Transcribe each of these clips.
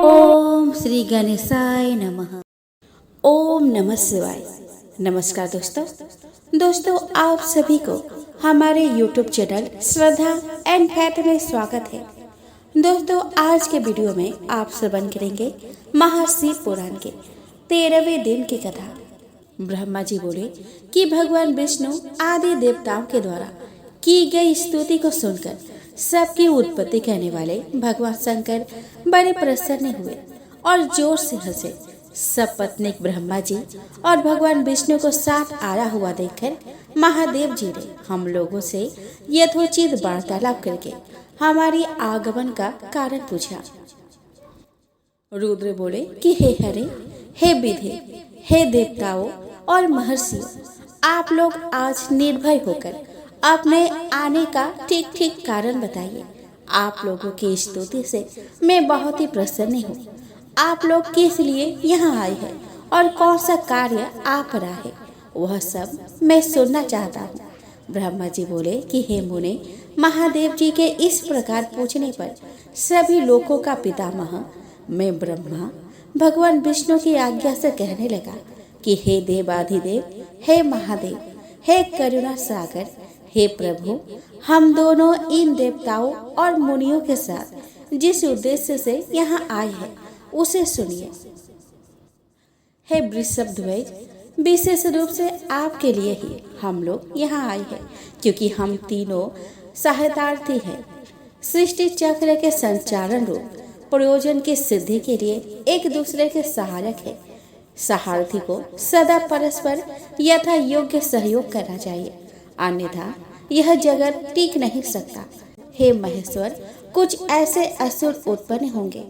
ओम श्री गणेशाय नमः। ओम नमः शिवाय। नमस्कार दोस्तों आप सभी को हमारे YouTube channel Shraddha and fact में स्वागत है। दोस्तों आज के वीडियो में आप श्रवण करेंगे महाशिव पुराण के 13वें दिन की कथा। ब्रह्मा जी बोले कि भगवान विष्णु आदि देवताओं के द्वारा की गई स्तुति को सुनकर सबकी उत्पत्ति करने वाले भगवान शंकर बड़े प्रसन्न हुए और जोर से हंसे। सपत्नीक ब्रह्मा जी और भगवान विष्णु को साथ आया हुआ देखकर महादेव जी ने हम लोगों से यथोचित वार्तालाप करके हमारी आगमन का कारण पूछा। रुद्र बोले कि हे हरे, हे विधे, हे देवताओं और महर्षियों, आप लोग आज निर्भय होकर अपने आने का ठीक ठीक कारण बताइए। आप लोगों की स्तुति से मैं बहुत ही प्रसन्न हूँ। आप लोग किस लिए यहाँ आए हैं और कौन सा कार्य आप रहा है, वह सब मैं सुनना चाहता हूँ। ब्रह्मा जी बोले कि हे मुने, महादेव जी के इस प्रकार पूछने पर सभी लोगों का पितामह मैं ब्रह्मा भगवान विष्णु की आज्ञा से कहने लगा कि हे देवाधिदेव, हे महादेव, हे करुणा सागर, हे प्रभु, हम दोनों इन देवताओं और मुनियों के साथ जिस उद्देश्य से यहाँ आए हैं उसे सुनिए। हे वृषभध्वज, विशेष रूप से आपके लिए ही हम लोग यहाँ आए हैं, क्योंकि हम तीनों सहायतार्थी हैं। सृष्टि चक्र के संचालन रूप प्रयोजन की सिद्धि के लिए एक दूसरे के सहायक है। सहार्थी को सदा परस्पर यथा योग्य सहयोग करना चाहिए, अन्यथा यह जगत टिक नहीं सकता। हे महेश्वर, कुछ ऐसे असुर उत्पन्न होंगे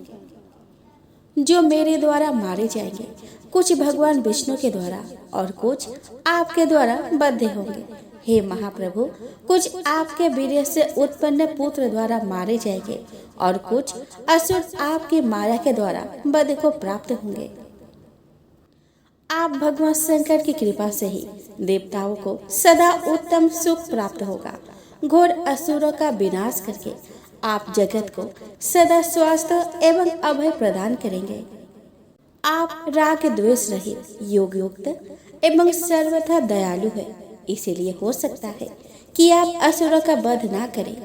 जो मेरे द्वारा मारे जाएंगे, कुछ भगवान विष्णु के द्वारा और कुछ आपके द्वारा बद्ध होंगे। हे महाप्रभु, कुछ आपके वीर्य से उत्पन्न पुत्र द्वारा मारे जाएंगे और कुछ असुर आपकी माया के द्वारा बद्ध को प्राप्त होंगे। आप भगवान शंकर की कृपा से ही देवताओं को सदा उत्तम सुख प्राप्त होगा। घोर असुरों का विनाश करके आप जगत को सदा स्वास्थ्य एवं अभय प्रदान करेंगे। आप राग द्वेष रहित, योग युक्त एवं सर्वथा दयालु है, इसीलिए हो सकता है कि आप असुरों का वध ना करें।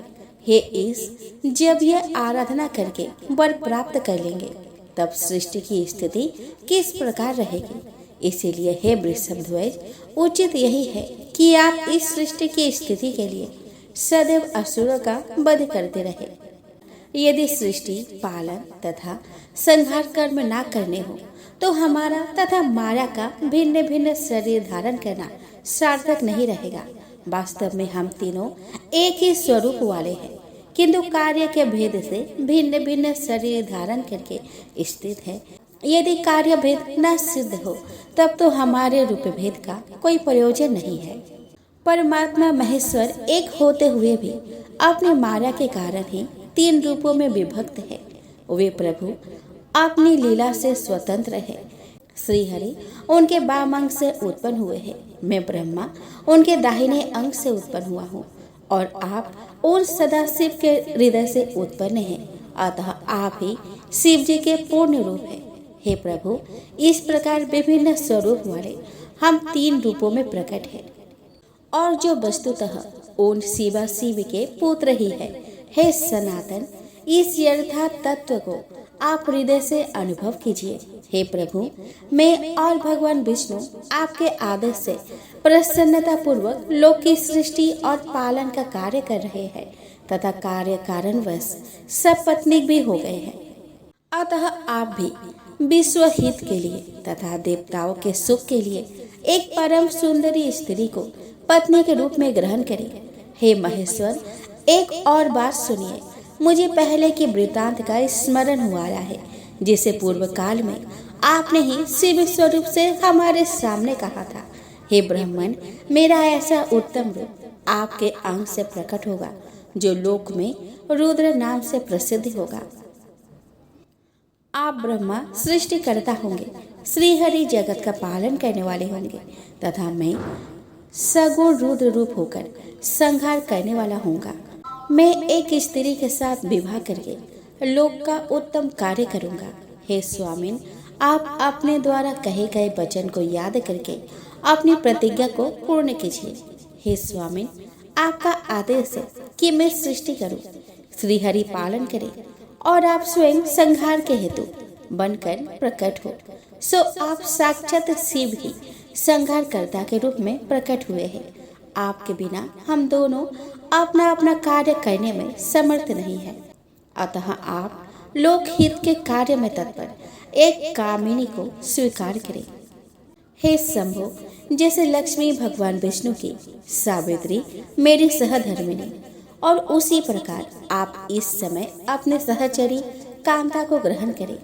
हे ईश, जब यह आराधना करके वर प्राप्त कर लेंगे तब सृष्टि की स्थिति किस प्रकार रहेगी। इसीलिए हे वृषभध्वज, उचित यही है कि आप इस सृष्टि की स्थिति के लिए सदैव असुरों का वध करते रहे। यदि सृष्टि पालन तथा संहार कर्म ना करने हो तो हमारा तथा माया का भिन्न भिन्न शरीर धारण करना सार्थक नहीं रहेगा। वास्तव में हम तीनों एक ही स्वरूप वाले हैं, किंतु कार्य के भेद से भिन्न भिन्न शरीर धारण करके स्थित है। यदि कार्य भेद न सिद्ध हो तब तो हमारे रूप भेद का कोई प्रयोजन नहीं है। परमात्मा महेश्वर एक होते हुए भी अपनी माया के कारण ही तीन रूपों में विभक्त है। वे प्रभु अपनी लीला से स्वतंत्र है। श्री हरि उनके वाम अंग से उत्पन्न हुए हैं, मैं ब्रह्मा उनके दाहिने अंग से उत्पन्न हुआ हूँ और आप उन सदाशिव के हृदय से उत्पन्न हैं। अतः आप ही शिव जी के पूर्ण रूप है। हे प्रभु, इस प्रकार विभिन्न स्वरूप वाले हम तीन रूपों में प्रकट है और जो वस्तुतः उन शिवा शिव के पुत्र ही है। हे सनातन, इस यथार्थ तत्व को आप हृदय से अनुभव कीजिए। हे प्रभु, मैं और भगवान विष्णु आपके आदेश से प्रसन्नता पूर्वक लोक की सृष्टि और पालन का कार्य कर रहे हैं तथा कार्य कारणवश सब पत्नी भी हो गए हैं। अतः आप भी विश्व हित के लिए तथा देवताओं के सुख के लिए एक परम सुंदरी स्त्री को पत्नी के रूप में ग्रहण करें। हे महेश्वर, एक और बात सुनिए। मुझे पहले के वृतांत का स्मरण हुआ है, जिसे पूर्व काल में आपने ही शिव स्वरूप से हमारे सामने कहा था। हे ब्राह्मण, मेरा ऐसा उत्तम रूप आपके अंग से प्रकट होगा जो लोक में रुद्र नाम से प्रसिद्ध होगा। आप ब्रह्मा सृष्टिकर्ता होंगे, श्री हरि जगत का पालन करने वाले होंगे तथा मैं सगुण रुद्र रूप होकर संहार करने वाला होऊंगा। मैं एक स्त्री के साथ विवाह करके लोक का उत्तम कार्य करूंगा। हे स्वामिन, आप अपने द्वारा कहे गए वचन को याद करके अपनी प्रतिज्ञा को पूर्ण कीजिए। हे स्वामिन, आपका आदेश है कि मैं सृष्टि करूं, श्रीहरि पालन करे और आप स्वयं संहार के हेतु बनकर प्रकट हो। सो आप साक्षात शिव ही संहारकर्ता के रूप में प्रकट हुए हैं। आपके बिना हम दोनों अपना अपना कार्य करने में समर्थ नहीं है। अतः आप लोकहित के कार्य में तत्पर एक कामिनी को स्वीकार करें। हे शंभो, जैसे लक्ष्मी भगवान विष्णु की, सावित्री मेरी सहधर्मिणी, और उसी प्रकार आप इस समय अपने सहचरी कांता को ग्रहण करें।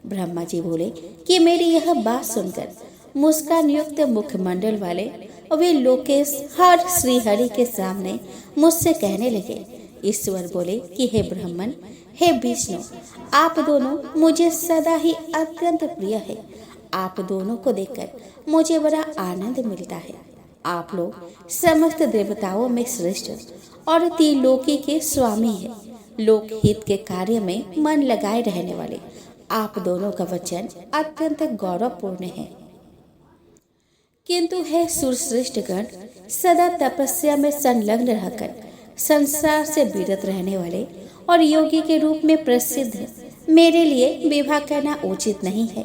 ब्रह्मा जी बोले कि मेरी यह बात सुनकर मुस्कान युक्त मुखमंडल वाले वे लोकेश हर श्रीहरि के सामने मुझसे कहने लगे। ईश्वर बोले कि हे ब्राह्मण, हे विष्णु, आप दोनों मुझे सदा ही अत्यंत प्रिय है। आप दोनों को देखकर मुझे बड़ा आनंद मिलता है। आप लोग समस्त देवताओं में श्रेष्ठ और त्रिलोकी के स्वामी है। लोकहित के कार्य में मन लगाए रहने वाले आप दोनों का वचन अत्यंत गौरवपूर्ण है। किंतु हे सुरश्रेष्ठ गण, सदा तपस्या में संलग्न रहकर संसार से विरत रहने वाले और योगी के रूप में प्रसिद्ध मेरे लिए विवाह करना उचित नहीं है।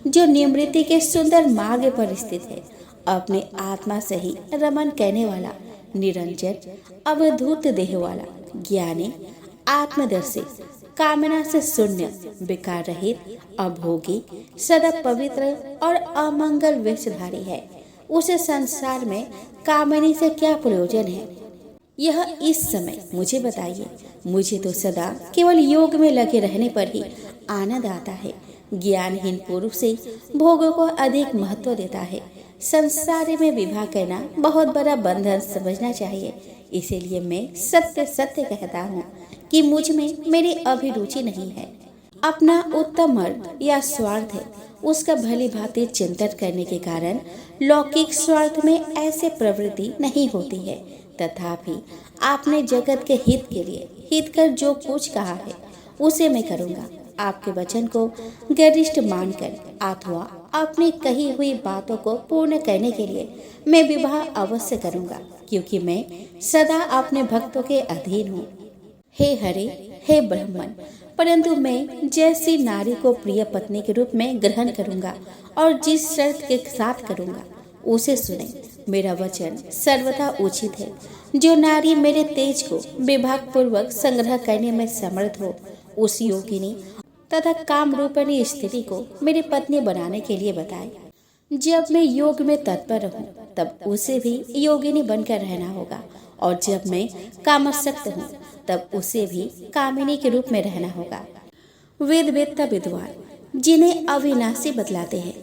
जो निवृत्ति के सुंदर मार्ग पर स्थित है, अपने आत्मा से ही रमन करने वाला, निरंजन अवधूत देह वाला, ज्ञानी, आत्मदर्शी, कामना से शून्य, विकार रहित, अभोगी, सदा पवित्र और अमंगल वेशधारी है, उसे संसार में कामनी से क्या प्रयोजन है, यह इस समय मुझे बताइए। मुझे तो सदा केवल योग में लगे रहने पर ही आनंद आता है। ज्ञानहीन पुरुष से भोगों को अधिक महत्व देता है। संसार में विवाह करना बहुत बड़ा बंधन समझना चाहिए। इसीलिए मैं सत्य सत्य कहता हूँ कि मुझ में मेरी अभिरुचि नहीं है। अपना उत्तम अर्थ या स्वार्थ है, उसका भली भांति चिंतन करने के कारण लौकिक स्वार्थ में ऐसे प्रवृत्ति नहीं होती है। तथापि आपने जगत के हित के लिए हितकर जो कुछ कहा है उसे मैं करूँगा। आपके वचन को गरिष्ठ मानकर अथवा अपनी कही हुई बातों को पूर्ण करने के लिए मैं विवाह अवश्य करूँगा, क्योंकि मैं सदा अपने भक्तों के अधीन हूँ। हे हरे, हे ब्राह्मण, परंतु मैं जैसी नारी को प्रिय पत्नी के रूप में ग्रहण करूँगा और जिस शर्त के साथ करूँगा उसे सुने। मेरा वचन सर्वथा उचित है। जो नारी मेरे तेज को विभाग पूर्वक संग्रह करने में समर्थ हो, उस योगिनी तथा काम रूपणी स्त्री को मेरी पत्नी बनाने के लिए बताए। जब मैं योग में तत्पर रहूं, तब उसे भी योगिनी बनकर रहना होगा, और जब मैं कामासक्त हूँ, तब उसे भी कामिनी के रूप में रहना होगा। वेद वेत्ता विद्वान जिन्हें अविनाशी बतलाते हैं,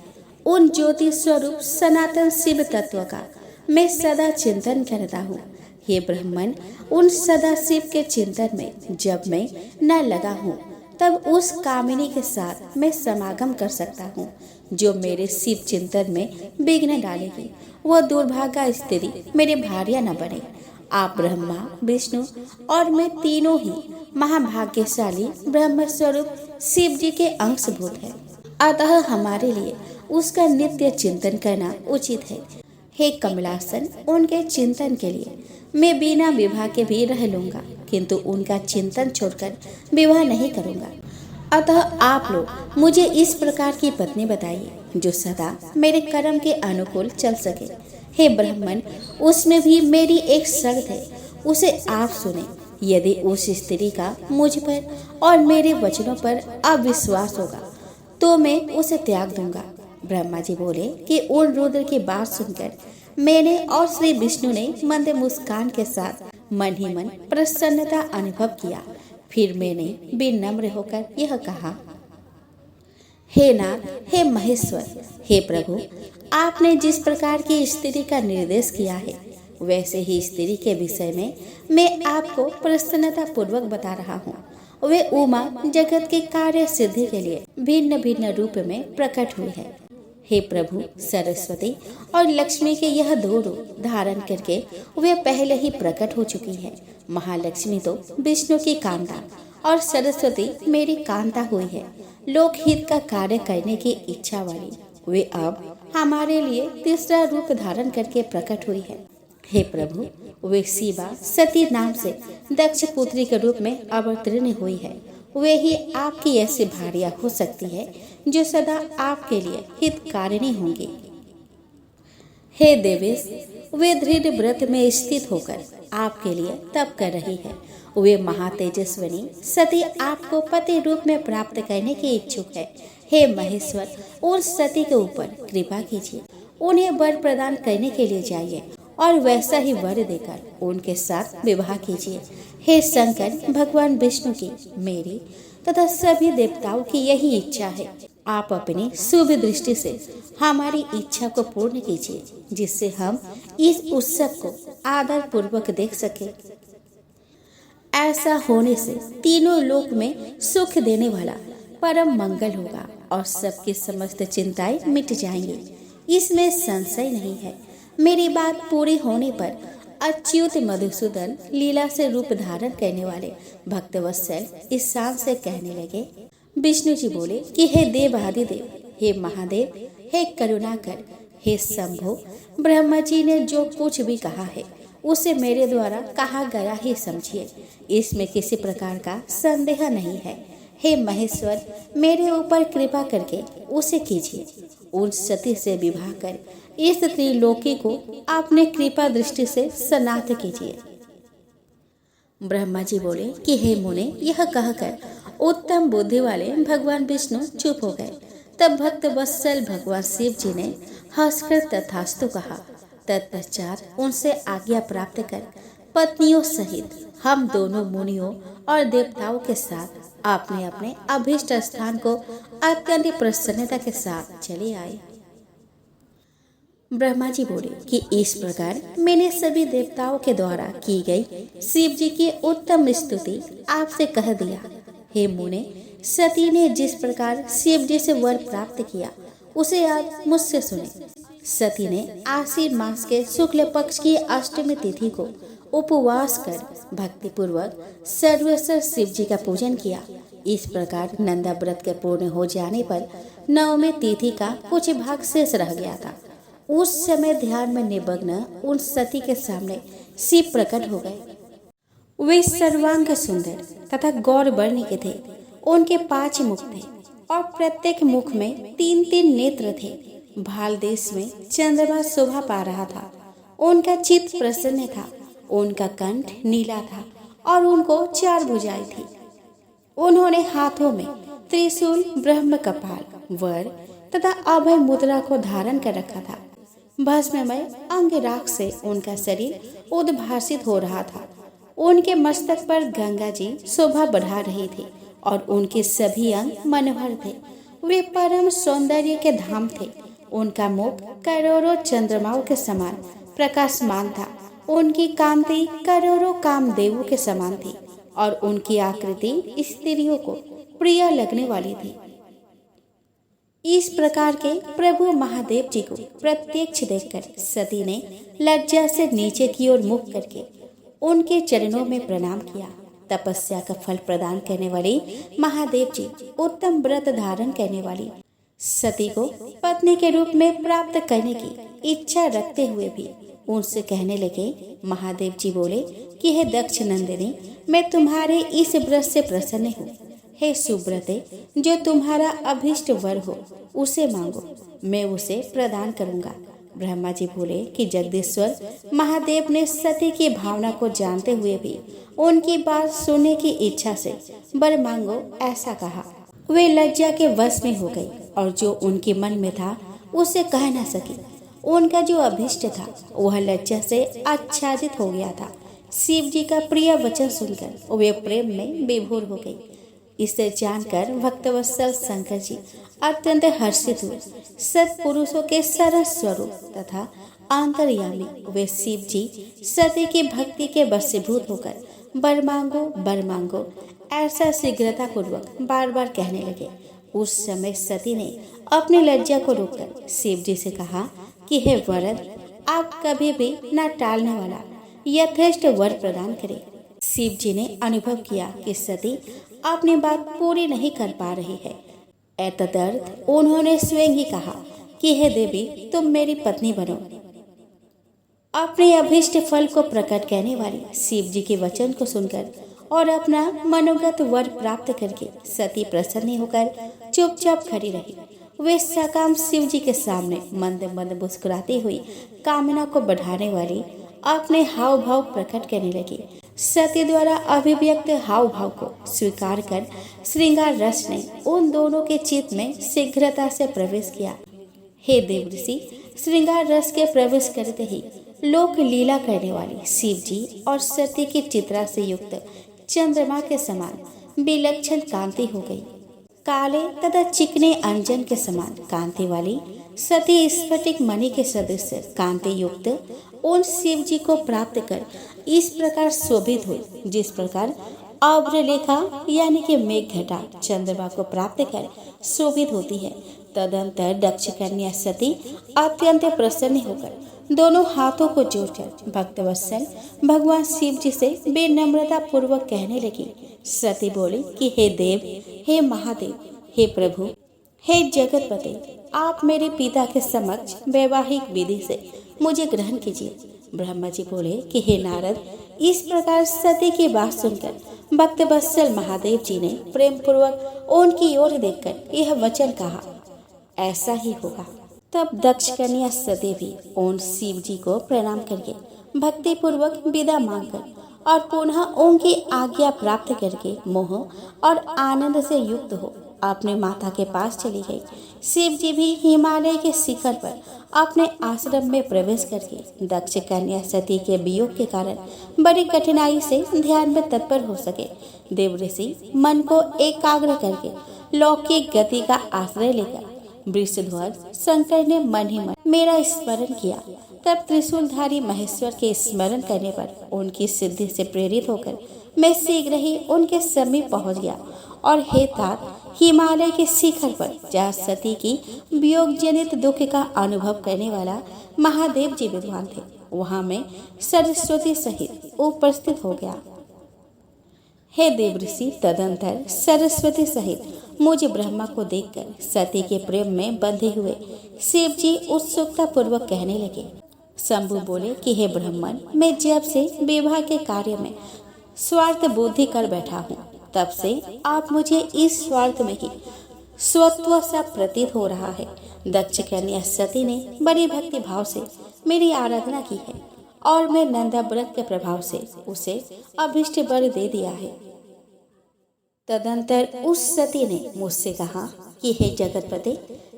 उन ज्योति स्वरूप सनातन शिव तत्व का मैं सदा चिंतन करता हूँ। हे ब्राह्मण, उन सदा शिव के चिंतन में जब मैं न लगा हूँ, तब उस कामिनी के साथ मैं समागम कर सकता हूँ। जो मेरे शिव चिंतन में विघ्न डालेगी, वह दुर्भागा स्त्री मेरे भार्या न बने। आप ब्रह्मा, विष्णु और मैं तीनों ही महाभाग्यशाली ब्रह्म स्वरूप शिव जी के अंशभूत हैं। अतः हमारे लिए उसका नित्य चिंतन करना उचित है। हे कमलासन, उनके चिंतन के लिए मैं बिना विवाह के भी रह लूंगा, किंतु उनका चिंतन छोड़कर विवाह नहीं करूंगा। अतः आप लोग मुझे इस प्रकार की पत्नी बताइए जो सदा मेरे कर्म के अनुकूल चल सके। हे ब्राह्मण, उसमें भी मेरी एक शर्त है, उसे आप सुने। यदि उस स्त्री का मुझ पर और मेरे वचनों पर अविश्वास होगा, तो मैं उसे त्याग दूंगा। ब्रह्मा जी बोले कि उन रुद्र की बात सुनकर मैंने और श्री विष्णु ने मंद मुस्कान के साथ मन ही मन प्रसन्नता अनुभव किया। फिर मैंने विनम्र होकर यह कहा, हे नाथ, हे महेश्वर, हे प्रभु, आपने जिस प्रकार की स्त्री का निर्देश किया है, वैसे ही स्त्री के विषय में मैं आपको प्रसन्नता पूर्वक बता रहा हूँ। वे उमा जगत के कार्य सिद्धि के लिए भिन्न भिन्न रूप में प्रकट हुई है। हे प्रभु, सरस्वती और लक्ष्मी के यह दो रूप धारण करके वे पहले ही प्रकट हो चुकी है। महालक्ष्मी तो विष्णु की कांता और सरस्वती मेरी कांता हुई है। लोकहित का कार्य करने की इच्छा वाली, वे अब हमारे लिए तीसरा रूप धारण करके प्रकट हुई है। हे प्रभु, वे शिवा सती नाम से दक्ष पुत्री के रूप में अवतीर्ण हुई है। वे ही आपकी ऐसी भार्या हो सकती है जो सदा आपके लिए हितकारिणी होंगी। हे देवेश, वे दृढ़ व्रत में स्थित होकर आपके लिए तप कर रही है। वे महातेजस्विनी सती आपको पति रूप में प्राप्त करने की इच्छुक है। हे महेश्वर, उन सती के ऊपर कृपा कीजिए, उन्हें वर प्रदान करने के लिए जाइए और वैसा ही वर देकर उनके साथ विवाह कीजिए। हे शंकर, भगवान विष्णु की, मेरी तथा सभी देवताओं की यही इच्छा है। आप अपनी शुभ दृष्टि से हमारी इच्छा को पूर्ण कीजिए, जिससे हम इस उत्सव को आदर पूर्वक देख सके। ऐसा होने से तीनों लोक में सुख देने वाला परम मंगल होगा और सबकी समस्त चिंताएं मिट जाएंगी। इसमें संशय नहीं है। मेरी बात पूरी होने पर अच्युत मधुसूदन लीला से रूप धारण करने वाले भक्तवत्सल इस शान से कहने लगे। विष्णु जी बोले कि हे देवादिदेव, हे महादेव, हे करुणाकर, हे शंभो, ब्रह्मा जी ने जो कुछ भी कहा है उसे मेरे द्वारा कहा गया ही समझिए। इसमें किसी प्रकार का संदेह नहीं है। हे महेश्वर, मेरे ऊपर कृपा करके उसे कीजिए। उन सती से विवाह कर इस त्रिलोकी को अपने कृपा दृष्टि से सनाथ कीजिए। ब्रह्मा जी बोले कि हे मुने, यह कहकर उत्तम बुद्धि वाले भगवान विष्णु चुप हो गए। तब भक्त वत्सल भगवान शिव जी ने हंसकर तथास्तु कहा। तत्पश्चात उनसे आज्ञा प्राप्त कर पत्नियों सहित हम दोनों मुनियों और देवताओं के साथ अपने अपने अभीष्ट स्थान को अत्यंत प्रसन्नता के साथ चले आए। ब्रह्मा जी बोले कि इस प्रकार मैंने सभी देवताओं के द्वारा की गई शिव जी की उत्तम स्तुति आपसे कह दिया। हे मुने, सती ने जिस प्रकार शिव जी से वर प्राप्त किया उसे आप मुझसे सुने। सती ने आश्विन मास के शुक्ल पक्ष की अष्टमी तिथि को उपवास कर भक्ति पूर्वक सर्वेश्वर शिव जी का पूजन किया। इस प्रकार नंदा व्रत के पूर्ण हो जाने पर नवमी तिथि का कुछ भाग शेष रह गया था। उस समय ध्यान में निमग्न उन सती के सामने शिव प्रकट हो गए। वे सर्वांग सुंदर तथा गौर वर्ण के थे। उनके 5 मुख थे और प्रत्येक मुख में 3-3 नेत्र थे। भाल देश में चंद्रमा शोभा पा रहा था। उनका चित्त प्रसन्न था। उनका कंठ नीला था और उनको 4 भुजाएं थी। उन्होंने हाथों में त्रिशूल, ब्रह्म कपाल, वर तथा अभय मुद्रा को धारण कर रखा था। भस्ममय अंग राख से उनका शरीर उद्भासित हो रहा था। उनके मस्तक पर गंगा जी शोभा बढ़ा रही थी और उनके सभी अंग मनोहर थे। वे परम सौंदर्य के धाम थे। उनका मुख करोड़ों चंद्रमाओं के समान प्रकाशमान था। उनकी कांति करोड़ों कामदेवों के समान थी और उनकी आकृति स्त्रियों को प्रिय लगने वाली थी। इस प्रकार के प्रभु महादेव जी को प्रत्यक्ष देखकर सती ने लज्जा से नीचे की ओर मुख करके उनके चरणों में प्रणाम किया। तपस्या का फल प्रदान करने वाली महादेव जी उत्तम व्रत धारण करने वाली सती को पत्नी के रूप में प्राप्त करने की इच्छा रखते हुए भी उनसे कहने लगे। महादेव जी बोले कि हे दक्ष नंदिनी, मैं तुम्हारे इस व्रत से प्रसन्न हूँ। हे सुब्रते, जो तुम्हारा अभीष्ट वर हो उसे मांगो, मैं उसे प्रदान करूँगा। ब्रह्मा जी बोले कि जगदीश्वर, महादेव ने सती की भावना को जानते हुए भी उनकी बात सुनने की इच्छा से वर मांगो ऐसा कहा। वे लज्जा के वश में हो गई और जो उनके मन में था उसे कह न सकी। उनका जो अभीष्ट था वह लज्जा से आच्छादित हो गया था। शिव जी का प्रिय वचन सुनकर वे प्रेम में विभोर हो गई। इसे जानकर भक्तवत्सल शंकर जी अत्यंत हर्षित हुए। सत्पुरुषों के सरस स्वरूप तथा अंतर्यामी वे शिव जी सती की भक्ति के वशीभूत होकर वर मांगो ऐसा शीघ्रता पूर्वक बार बार कहने लगे। उस समय सती ने अपनी लज्जा को रोककर शिव जी से कहा कि हे वरद, आप कभी भी न टालने वाला यथेष्ट वर प्रदान करें। शिव जी ने अनुभव किया कि सती अपनी बात पूरी नहीं कर पा रही है। एतदर्थ उन्होंने स्वयं ही कहा कि हे देवी, तुम मेरी पत्नी बनो। अपने अभीष्ट फल को प्रकट करने वाली शिव जी के वचन को सुनकर और अपना मनोगत वर प्राप्त करके सती प्रसन्न होकर चुपचाप खड़ी रही। वे सकाम शिव जी के सामने मंद मंद मुस्कुराती हुई कामना को बढ़ाने वाली अपने हाव भाव प्रकट करने लगी। सती द्वारा अभिव्यक्त हाव भाव को स्वीकार कर श्रृंगार रस ने उन दोनों के चित्त में शीघ्रता से प्रवेश किया। हे देवऋषि, श्रृंगार रस के प्रवेश करते ही लोक लीला करने वाली शिव जी और सती की चित्रा से युक्त चंद्रमा के समान विलक्षण कांति हो गई। काले तथा चिकने अंजन के समान कांति वाली सती स्फटिक मणि के सदृश कांति युक्त उन शिव जी को प्राप्त कर इस प्रकार शोभित हुई, जिस प्रकार आभ्रलेखा यानी कि मेघ घटा चंद्रमा को प्राप्त कर शोभित होती है। तदंतर दक्ष कन्या सती अत्यंत प्रसन्न होकर दोनों हाथों को जोड़कर भक्तवत्सल भगवान शिव जी से विनम्रता पूर्वक कहने लगी। सती बोली कि हे देव, हे महादेव, हे प्रभु, हे जगतपति, आप मेरे पिता के समक्ष वैवाहिक विधि से मुझे ग्रहण कीजिए। ब्रह्मा जी बोले कि हे नारद, इस प्रकार सती की बात सुनकर भक्तवत्सल महादेव जी ने प्रेम पूर्वक उनकी ओर देखकर यह वचन कहा, ऐसा ही होगा। तब दक्ष कन्या सती भी उन शिव जी को प्रणाम करके भक्ति पूर्वक विदा मांगकर और पुनः उनकी आज्ञा प्राप्त करके मोह और आनंद से युक्त हो अपने माता के पास चली गई। शिव जी भी हिमालय के शिखर पर अपने आश्रम में प्रवेश करके दक्ष कन्या सती के वियोग के कारण बड़ी कठिनाई से ध्यान में तत्पर हो सके। देवऋषि मन को एकाग्र करके लौकिक गति का आश्रय लेकर वृषध्वज शंकर ने मन ही मन मेरा स्मरण किया। तब त्रिशूलधारी महेश्वर के स्मरण करने पर उनकी सिद्धि से प्रेरित होकर मैं शीघ्र ही उनके समीप पहुंच गया और हे तात, हिमालय के शिखर पर जहाँ सती की वियोग जनित दुख का अनुभव करने वाला महादेव जी विद्वान थे, वहां मैं सरस्वती सहित उपस्थित हो गया। हे देवऋषि, तदंतर सरस्वती सहित मुझे ब्रह्मा को देखकर सती के प्रेम में बंधे हुए शिव जी उत्सुकता पूर्वक कहने लगे। शंभु बोले कि हे ब्राह्मण, मैं जब से विवाह के कार्य में स्वार्थ बुद्धि कर बैठा हूँ, तब से आप मुझे इस स्वार्थ में ही स्वत्व सा प्रतीत हो रहा है। दक्ष कन्या सती ने बड़ी भक्ति भाव से मेरी आराधना की है और मैं नंदा व्रत के प्रभाव से उसे अभिष्ट वर दे दिया है। तदंतर उस सती ने मुझसे कहा कि हे जगतपते,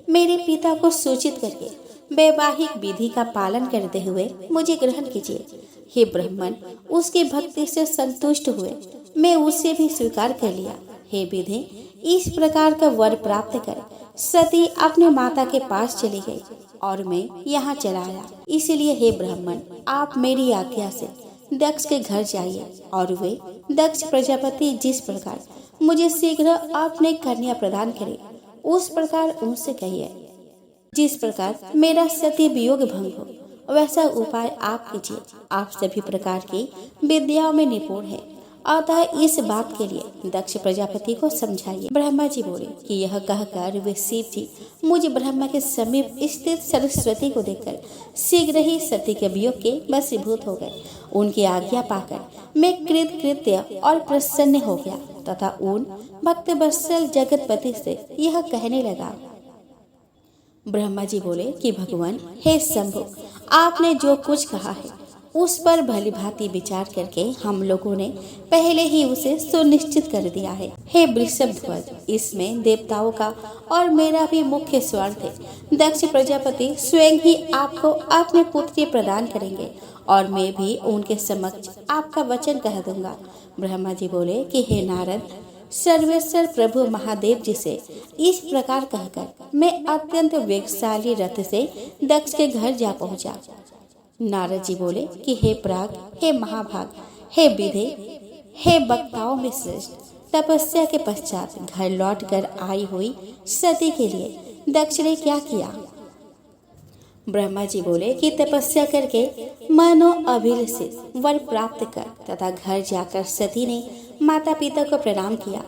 मेरे पिता को सूचित करके वैवाहिक विधि का पालन करते हुए मुझे ग्रहण कीजिए। हे ब्राह्मण, उसकी भक्ति से संतुष्ट हुए मैं उसे भी स्वीकार कर लिया। हे विधे, इस प्रकार का वर प्राप्त कर सती अपने माता के पास चली गई और मैं यहाँ चला आया। इसलिए हे ब्राह्मण, आप मेरी आज्ञा से दक्ष के घर जाइए और वे दक्ष प्रजापति जिस प्रकार मुझे शीघ्र अपने कन्या प्रदान करे, उस प्रकार उनसे कहिए। जिस प्रकार मेरा सती वियोग भंग हो, वैसा उपाय आप कीजिए। आप सभी प्रकार की विद्याओं में निपुण हैं, अतः इस बात के लिए दक्ष प्रजापति को समझाइए। ब्रह्मा जी बोले कि यह कहकर वे शिव जी मुझे ब्रह्मा के समीप स्थित सरस्वती को देखकर शीघ्र ही सती के वियोग के वशीभूत हो गए। उनकी आज्ञा पाकर मैं कृतकृत्य और प्रसन्न हो गया तथा उन भक्तवत्सल जगतपति से यह कहने लगा। ब्रह्मा जी बोले कि भगवान, हे शंभु, आपने जो कुछ कहा है उस पर भली भांति विचार करके हम लोगों ने पहले ही उसे सुनिश्चित कर दिया है। हे वृषभध्वज, इसमें देवताओं का और मेरा भी मुख्य स्वार्थ है। दक्ष प्रजापति स्वयं ही आपको अपने पुत्री प्रदान करेंगे और मैं भी उनके समक्ष आपका वचन कह दूंगा। ब्रह्मा जी बोले कि हे नारद, सर्वेश्वर प्रभु महादेव जी से इस प्रकार कहकर मैं अत्यंत वेगशाली रथ से दक्ष के घर जा पहुंचा। नारद जी बोले कि हे प्राग, हे महाभाग, हे विधे, हे वक्ताओं में श्रेष्ठ, तपस्या के पश्चात घर लौट कर आई हुई सती के लिए दक्ष ने क्या किया? ब्रह्मा जी बोले कि तपस्या करके मनो अभिलषित वर प्राप्त कर तथा घर जाकर सती ने माता पिता को प्रणाम किया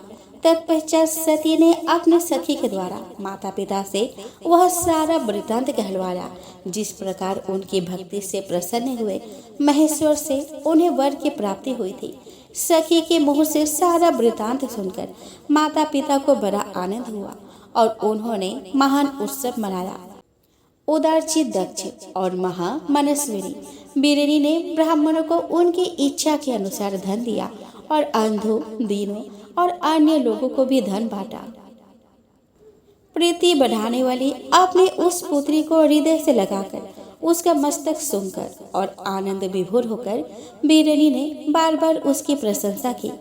तत्पश्चात सती ने अपने सखी के द्वारा माता पिता से वह सारा वृतांत कहलवाया, जिस प्रकार उनकी भक्ति से प्रसन्न हुए महेश्वर से उन्हें वर की प्राप्ति हुई थी। सखी के मुंह से सारा वृतांत सुनकर माता पिता को बड़ा आनंद हुआ और उन्होंने महान उत्सव मनाया। उदारचित दक्ष और महामनस्विनी बीरनी ने ब्राह्मणों को उनकी इच्छा के अनुसार धन दिया और अंधों, दीनों और अन्य लोगों को भी धन बांटा। प्रीति बढ़ाने वाली अपनी उस पुत्री को हृदय से लगाकर उसका मस्तक सूंघकर और आनंद विभोर होकर बीरनी ने बार बार उसकी प्रशंसा की।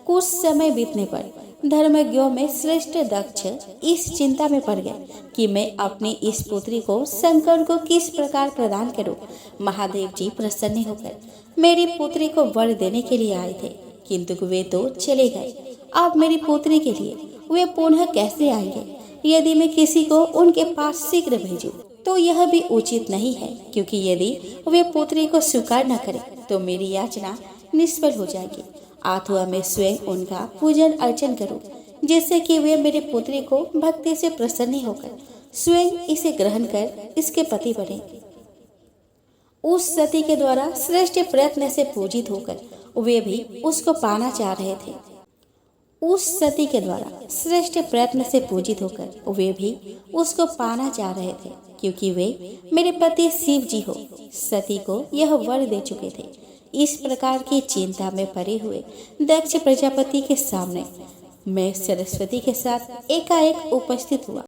कुछ समय बीतने पर धर्मज्ञों में श्रेष्ठ दक्ष इस चिंता में पड़ गए कि मैं अपनी इस पुत्री को शंकर को किस प्रकार प्रदान करूं। महादेव जी प्रसन्न होकर मेरी पुत्री को वर देने के लिए आए थे, किंतु वे तो चले गए। अब मेरी पुत्री के लिए वे पुनः कैसे आएंगे? यदि मैं किसी को उनके पास शीघ्र भेजूं तो यह भी उचित नहीं है, क्योंकि यदि वे पुत्री को स्वीकार न करें तो मेरी याचना निष्फल हो जाएगी। अथवा मैं स्वयं उनका पूजन अर्चन करूं, जिससे कि वे मेरी पुत्री को भक्ति से प्रसन्न होकर स्वयं इसे ग्रहण कर इसके पति बने। उस सती के द्वारा श्रेष्ठ प्रयत्न से पूजित होकर वे भी उसको पाना चाह रहे थे। उस सती के द्वारा श्रेष्ठ प्रयत्न से पूजित होकर वे भी उसको पाना चाह रहे थे, क्योंकि वे मेरे पति शिव जी हो सती को यह वर दे चुके थे। इस प्रकार की चिंता में पड़े हुए दक्ष प्रजापति के सामने मैं सरस्वती के साथ एकाएक उपस्थित हुआ।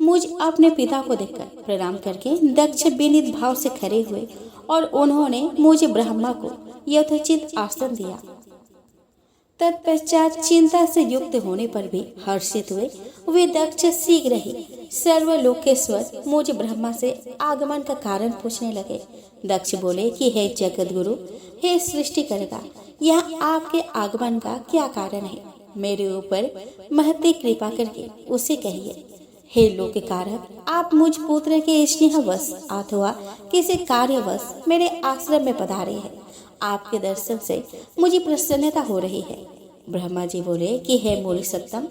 मुझ अपने पिता को देखकर प्रणाम करके दक्ष विनीत भाव से खड़े हुए और उन्होंने मुझे ब्रह्मा को यथोचित आसन दिया। तत्पश्चात चिंता से युक्त होने पर भी हर्षित हुए वे दक्ष शीघ्र ही सर्वलोकेश्वर मुझ ब्रह्मा से आगमन का कारण पूछने लगे। दक्ष बोले कि हे जगत गुरु, हे सृष्टि करेगा, यह आपके आगमन का क्या कारण है? मेरे ऊपर महती कृपा करके उसे कहिए। हे लोक कारक, आप मुझ पुत्र के स्नेहवश अथवा किसी कार्यवश मेरे आश्रम में पधारे हैं। आपके दर्शन से मुझे प्रसन्नता हो रही है। ब्रह्मा जी बोले कि हे मूल सत्तम,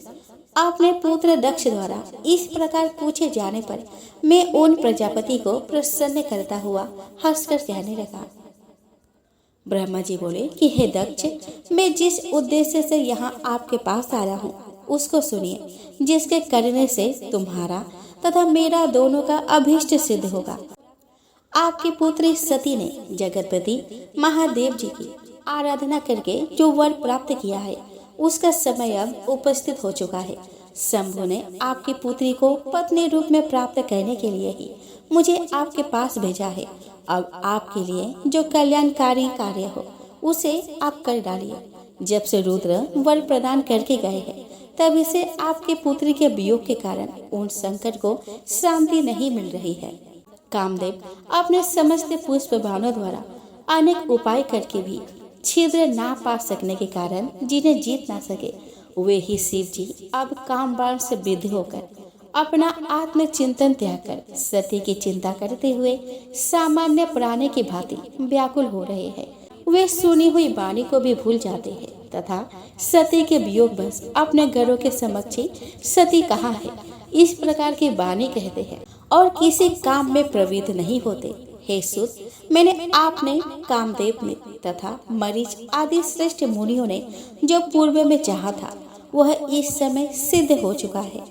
अपने पुत्र दक्ष द्वारा इस प्रकार पूछे जाने पर मैं उन प्रजापति को प्रसन्न करता हुआ हंसकर कहने लगा। ब्रह्मा जी बोले कि हे दक्ष, मैं जिस उद्देश्य से यहाँ आपके पास आया हूँ उसको सुनिए, जिसके करने से तुम्हारा तथा मेरा दोनों का अभीष्ट सिद्ध होगा। आपकी पुत्री सती ने जगतपति महादेव जी की आराधना करके जो वर प्राप्त किया है उसका समय अब उपस्थित हो चुका है। शंभु ने आपकी पुत्री को पत्नी रूप में प्राप्त करने के लिए ही मुझे आपके पास भेजा है। अब आपके लिए जो कल्याणकारी कार्य हो उसे आप कर डालिए। जब से रुद्र वर प्रदान करके गए हैं तब इसे आपकी पुत्री के वियोग के कारण उन संकट को शांति नहीं मिल रही है। कामदेव अपने समस्त पुष्प बाणों द्वारा अनेक उपाय करके भी छिद्र ना पा सकने के कारण जिन्हें जीत ना सके, वे ही शिव जी अब काम बाण से विद्ध होकर अपना आत्मचिंतन त्याग कर सती की चिंता करते हुए सामान्य प्राणी की भांति व्याकुल हो रहे हैं। वे सुनी हुई वाणी को भी भूल जाते हैं तथा सती के वियोग बस अपने घरों के समक्ष सती कहाँ है इस प्रकार की वाणी कहते हैं और किसी काम में प्रवृत्त नहीं होते। हे सुत, मैंने आपने कामदेव ने तथा मरीच आदि श्रेष्ठ मुनियों ने जो पूर्व में चाहा था वह इस समय सिद्ध हो चुका है।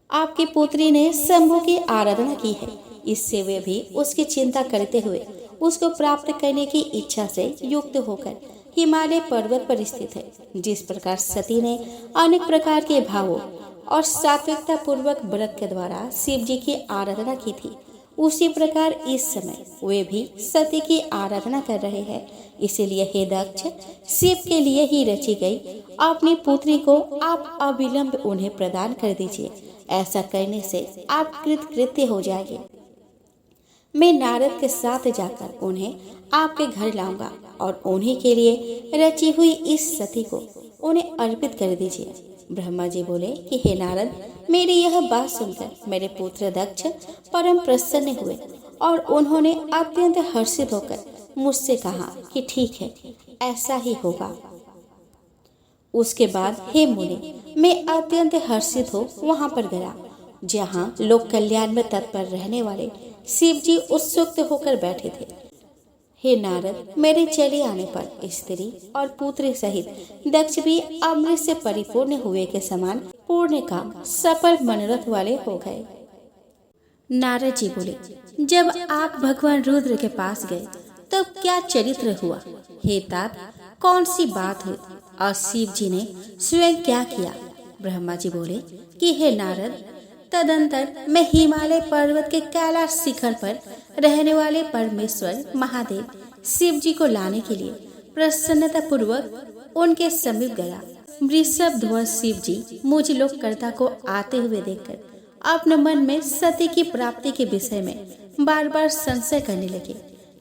आपकी पुत्री ने शंभु की आराधना की है, इससे वे भी उसकी चिंता करते हुए उसको प्राप्त करने की इच्छा से युक्त होकर हिमालय पर्वत पर स्थित है। जिस प्रकार सती ने अनेक प्रकार के भावों और सात्विकता पूर्वक व्रत के द्वारा शिव जी की आराधना की थी, उसी प्रकार इस समय वे भी सती की आराधना कर रहे हैं। इसीलिए हे दक्ष, शिव के लिए ही रची गई अपनी पुत्री को आप अविलंब उन्हें प्रदान कर दीजिए। ऐसा करने से आप कृतकृत्य हो जाएंगे। मैं नारद के साथ जाकर उन्हें आपके घर लाऊंगा और उन्हीं के लिए रची हुई इस सती को उन्हें अर्पित कर दीजिए। ब्रह्मा जी बोले कि हे नारद, मेरी यह बात सुनकर मेरे पुत्र दक्ष परम प्रसन्न हुए और उन्होंने अत्यंत हर्षित होकर मुझसे कहा कि ठीक है, ऐसा ही होगा। उसके बाद हे मुनि, मैं अत्यंत हर्षित हो वहां पर गया जहां लोक कल्याण में तत्पर रहने वाले शिव जी उत्सुक होकर बैठे थे। हे नारद, मेरे चले आने पर स्त्री और पुत्र सहित दक्ष भी अमृत से परिपूर्ण हुए के समान पूर्ण काम सफल मनोरथ वाले हो गए। नारद जी बोले, जब आप भगवान रुद्र के पास गए तब क्या चरित्र हुआ? हे तात, कौन सी बात हुई और शिव जी ने स्वयं क्या किया? ब्रह्मा जी बोले कि हे नारद, तदंतर मैं हिमालय पर्वत के कैलाश शिखर पर रहने वाले परमेश्वर महादेव शिव जी को लाने के लिए प्रसन्नता पूर्वक उनके समीप गया। वृषभ ध्वज शिव जी मुझ लोक कर्ता को आते हुए देखकर अपने मन में सती की प्राप्ति के विषय में बार बार संशय करने लगे।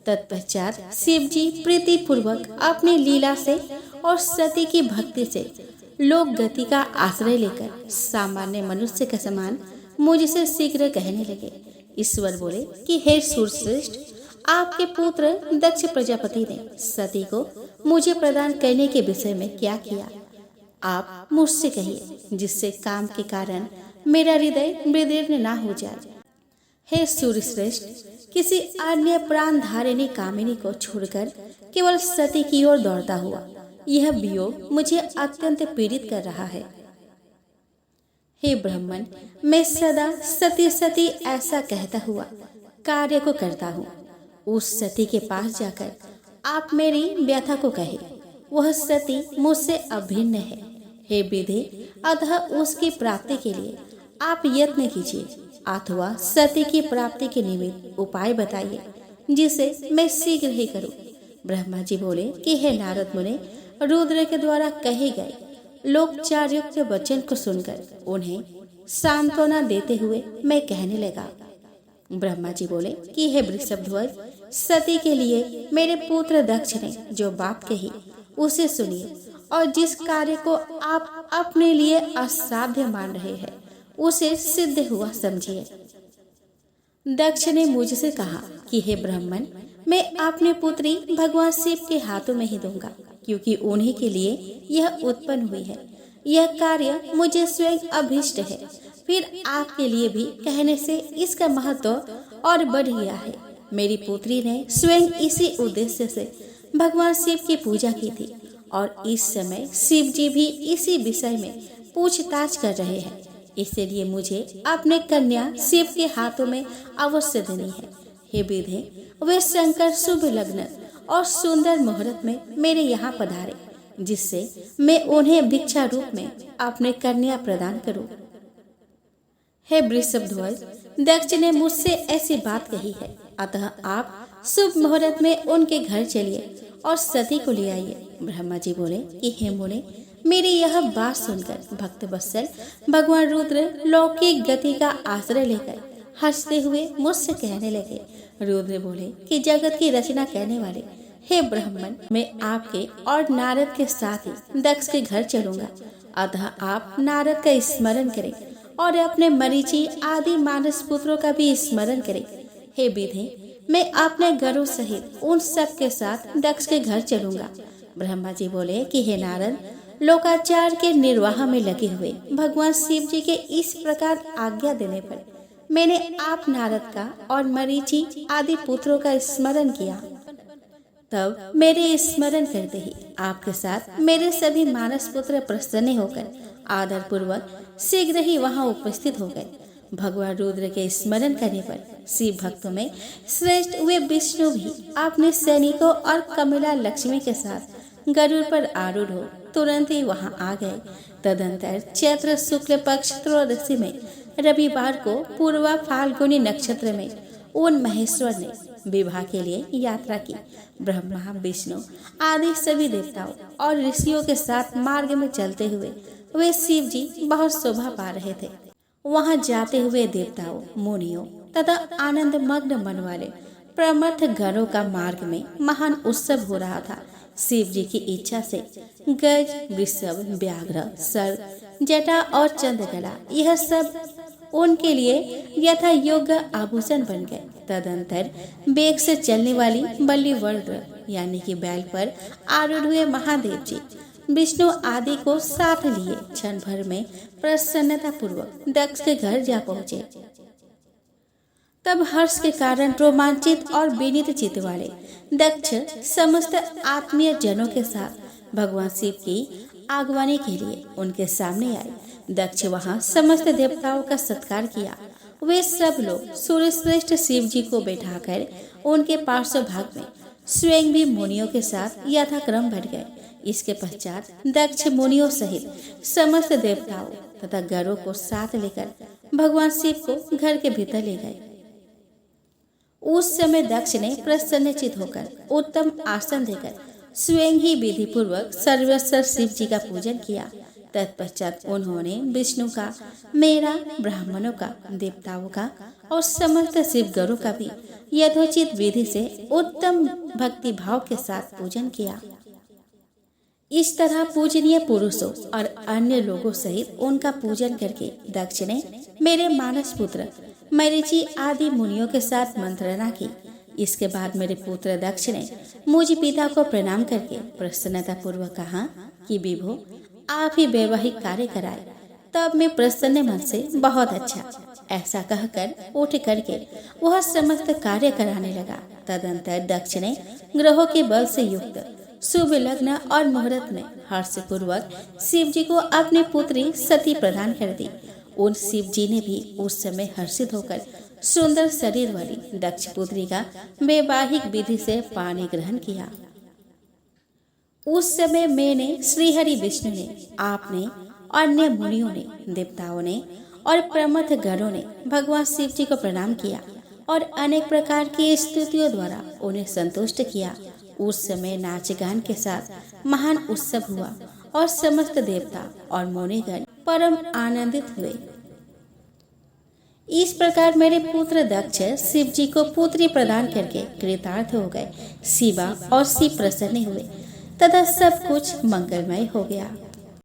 तत्पश्चात शिव जी प्रीति पूर्वक अपनी लीला से और सती की भक्ति से लोक गति का आश्रय लेकर सामान्य मनुष्य के समान मुझसे शीघ्र कहने लगे। ईश्वर बोले कि हे सूर्यश्रेष्ठ, आपके पुत्र दक्ष प्रजापति ने सती को मुझे प्रदान करने के विषय में क्या किया? आप मुझसे कहिए, जिससे काम के कारण मेरा हृदय विदीर्ण न हो जाए। हे सूर्यश्रेष्ठ, किसी अन्य प्राण धारिणी कामिनी को छोड़कर केवल सती की ओर दौड़ता हुआ यह वियोग मुझे अत्यंत पीड़ित कर रहा है। हे ब्राह्मण, मैं सदा सती सती ऐसा कहता हुआ कार्य को करता हूँ। उस सती के पास जाकर आप मेरी व्यथा को कहे। वह सती मुझसे अभिन्न है। हे विधि, अतः उसकी प्राप्ति के लिए आप यत्न कीजिए अथवा सती की प्राप्ति के निमित्त उपाय बताइए, जिसे मैं शीघ्र ही करूं। ब्रह्मा जी बोले कि हे नारद मुने, रुद्र के द्वारा कहे गए लोकचारयुक्त वचन को सुनकर उन्हें सांत्वना देते हुए मैं कहने लगा। ब्रह्मा जी बोले कि हे वृषभध्वज, सती के लिए मेरे पुत्र दक्ष ने जो बात कही उसे सुनिए और जिस कार्य को आप अपने लिए असाध्य मान रहे हैं उसे सिद्ध हुआ समझिए। दक्ष ने मुझसे कहा कि हे ब्राह्मण, मैं अपनी पुत्री भगवान शिव के हाथों में ही दूंगा, क्योंकि उन्हीं के लिए यह उत्पन्न हुई है। यह कार्य मुझे स्वयं अभिष्ट है। फिर आपके लिए भी कहने से इसका महत्व और बढ़ गया है। मेरी पुत्री ने स्वयं इसी उद्देश्य से भगवान शिव की पूजा की थी और इस समय शिव जी भी इसी विषय में पूछताछ कर रहे हैं। इसलिए मुझे अपने कन्या शिव के हाथों में अवश्य देनी है। हे विधे, वे शंकर शुभ लग्न और सुंदर मुहूर्त में मेरे यहाँ पधारे, जिससे मैं उन्हें भिक्षा रूप में अपने कन्या प्रदान करूं। हे वृषभध्वज, दक्ष ने मुझसे ऐसी बात कही है, अतः आप शुभ मुहूर्त में उनके घर चलिए और सती को ले आइए। ब्रह्मा जी बोले कि हे मुने, मेरी यह बात सुनकर भक्त वत्सल भगवान रुद्र लौकिक गति का आश्रय लेकर हंसते हुए मुझसे कहने लगे। रुद्र बोले कि जगत की रचना करने वाले हे ब्राह्मण, मैं आपके और नारद के साथ ही दक्ष के घर चलूंगा। अतः आप नारद का स्मरण करें और अपने मरीचि आदि मानस पुत्रों का भी स्मरण करें। हे विधे, मैं अपने गरुड़ सहित उन सब के साथ दक्ष के घर चलूंगा। ब्रह्मा जी बोले कि हे नारद, लोकाचार के निर्वाह में लगे हुए भगवान शिव जी के इस प्रकार आज्ञा देने पर मैंने आप नारद का और मरीचि आदि पुत्रों का स्मरण किया। तब मेरे स्मरण करते ही आपके साथ मेरे सभी मानस पुत्र प्रसन्न होकर आदर पूर्वक शीघ्र ही वहां उपस्थित हो गए। भगवान रुद्र के स्मरण करने पर शिव भक्तों में श्रेष्ठ वे विष्णु भी अपने सैनिकों और कमला लक्ष्मी के साथ गरुड़ पर आरूढ़ हो तुरंत ही वहां आ गए। तदंतर चैत्र शुक्ल पक्ष त्रयोदशी में रविवार को पूर्वा फाल्गुनी नक्षत्र में उन महेश्वर ने विवाह के लिए यात्रा की। ब्रह्मा, विष्णु आदि सभी देवताओं और ऋषियों के साथ मार्ग में चलते हुए वे शिव जी बहुत शोभा पा रहे थे। वहां जाते हुए देवताओं, मुनियों तथा आनंद मग्न मन वाले प्रमथ गणों का मार्ग में महान उत्सव हो रहा था। शिव जी की इच्छा से गज, वृषभ, व्याघ्र, सर्प, जटा और चंद्रकला यह सब उनके लिए यथा योग्य आभूषण बन गए। तदंतर वेग से चलने वाली बल्ली वर्ग यानी कि बैल पर आरूढ़ हुए महादेव जी विष्णु आदि को साथ लिए क्षण भर में प्रसन्नता पूर्वक दक्ष के घर जा पहुंचे। तब हर्ष के कारण रोमांचित और विनीत चित्त वाले दक्ष समस्त आत्मीय जनों के साथ भगवान शिव की आगवानी के लिए उनके सामने आए। दक्ष वहां समस्त देवताओं का सत्कार किया। वे सब लोग सूर्यश्रेष्ठ शिव जी को बैठाकर उनके पार्श्व भाग में स्वयं भी मुनियों के साथ यथाक्रम बैठ गए। इसके पश्चात दक्ष मुनियों सहित समस्त देवताओं तथा गणों को साथ लेकर भगवान शिव को घर के भीतर ले गए। उस समय दक्ष ने प्रसन्नचित होकर उत्तम आसन देकर स्वयं ही विधि पूर्वक सर्वेश्वर शिव जी का पूजन किया। तत्पश्चात उन्होंने विष्णु का, मेरा, ब्राह्मणों का, देवताओं का और समस्त शिवगणों का भी यथोचित विधि से उत्तम भक्ति भाव के साथ पूजन किया। इस तरह पूजनीय पुरुषों और अन्य लोगों सहित उनका पूजन करके दक्ष ने मेरे मानस पुत्र मरीचि आदि मुनियों के साथ मंत्रणा की। इसके बाद मेरे पुत्र दक्ष ने मुझ पिता को प्रणाम करके प्रसन्नता पूर्वक कहा कि विभो, आप ही वैवाहिक कार्य कराए। तब मैं प्रसन्न मन से बहुत अच्छा ऐसा कहकर उठ करके वह समस्त कार्य कराने लगा। तदंतर दक्ष ने ग्रहों के बल से युक्त शुभ लग्न और मुहूर्त में हर्ष पूर्वक शिव जी को अपनी पुत्री सती प्रदान कर दी। उन शिव जी ने भी उस समय हर्षित होकर सुंदर शरीर वाली दक्ष पुत्री का वैवाहिक विधि से पानी ग्रहण किया। उस समय मैंने, श्रीहरि विष्णु ने, आपने, अन्य मुनियों ने, देवताओं ने और प्रमथ गणों ने भगवान शिव जी को प्रणाम किया और अनेक प्रकार की स्तुतियों द्वारा उन्हें संतुष्ट किया। उस समय नाच गान के साथ महान उत्सव हुआ और समस्त देवता और मुनिगण परम आनंदित हुए। इस प्रकार मेरे पुत्र दक्ष शिव जी को पुत्री प्रदान करके कृतार्थ हो गए। शिवा और शिव प्रसन्न हुए तथा सब कुछ मंगलमय हो गया।